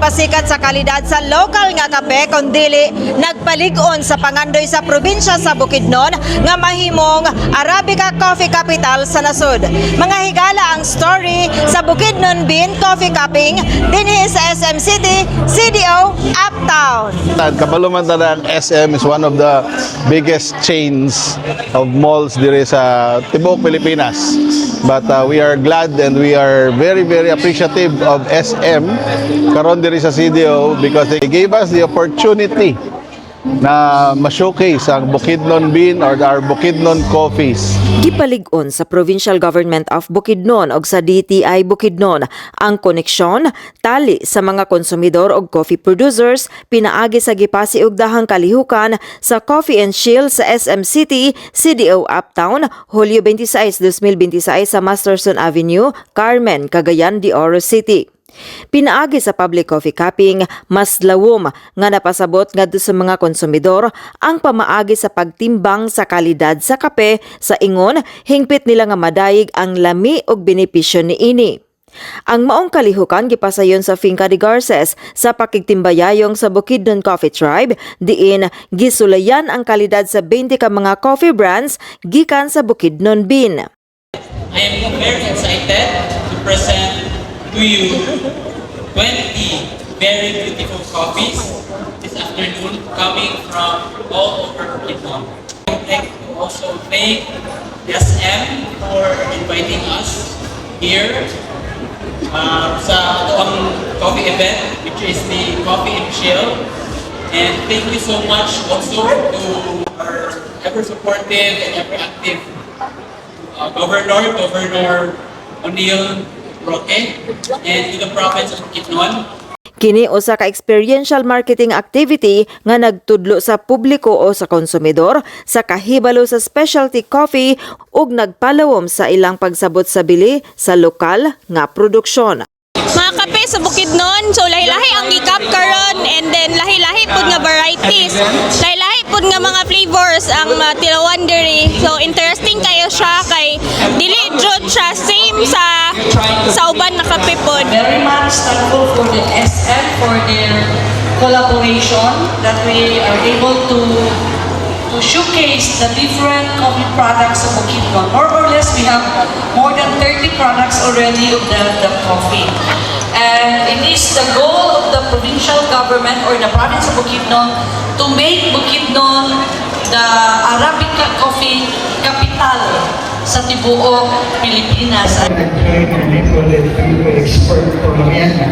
nagpasikat sa kalidad sa lokal nga kape kundili nagpalig-on sa pangandoy sa probinsya sa Bukidnon nga mahimong Arabica Coffee Capital sa nasod. Mga higala ang story sa Bukidnon Bean Coffee Cupping dinhi sa SM City, CDO, Uptown. Kabaluman SM is one of the biggest chains of malls dire sa tibuok Pilipinas. But we are glad and we are very appreciative of SM karon diri sa CDO because they gave us the opportunity na ma-showcase ang Bukidnon Bean or our Bukidnon coffees. Gipalig-on sa Provincial Government of Bukidnon o sa DTI Bukidnon ang koneksyon tali sa mga konsumidor o coffee producers pinaagi sa gipasiugdahang kalihukan sa Coffee and Chill sa SM City, CDO Uptown, Hulyo 26, 2026 sa Masterson Avenue, Carmen, Cagayan de Oro City. Pinaagi sa public coffee cupping, mas lawom nga napasabot ngadto sa mga konsumidor ang pamaagi sa pagtimbang sa kalidad sa kape sa ingon hingpit nila nga madayig ang lami ug benepisyo niini. Ang maong kalihukan gipasayon sa Finca de Garces sa pakigtimbayayong sa Bukidnon Coffee Tribe diin gisulayan ang kalidad sa 20 ka mga coffee brands gikan sa Bukidnon Bean. I am very excited to present to you 20 very beautiful coffees this afternoon coming from all over Bukidnon. I would like to also thank SM for inviting us here sa coffee event which is the Coffee and Chill. And thank you so much also to our ever supportive and ever active Governor O'Neil Roque, and to the province of Bukidnon. Kini usa ka experiential marketing activity nga nagtudlo sa publiko o sa konsumidor sa kahibalo sa specialty coffee ug nagpalawom sa ilang pagsabot sa bili sa lokal nga produksyon. Mga kape sa Bukidnon, so lahi-lahi ang gikap karon and then lahi-lahi pud nga varieties. Lahi-lahi pud nga mga flavors ang tilawan diri. So interesting kayo siya kay dili jud siya same sa uban na kape pod. Very much thankful for the SM for their collaboration that we are able to showcase the different coffee products of Bukidnon. More or less, we have more than 30 products already of the coffee. And it is the goal of the provincial government or the province of Bukidnon to make Bukidnon the Arabica coffee capital sa tibuok Pilipinas. I'm trying to make an expert from Vienna.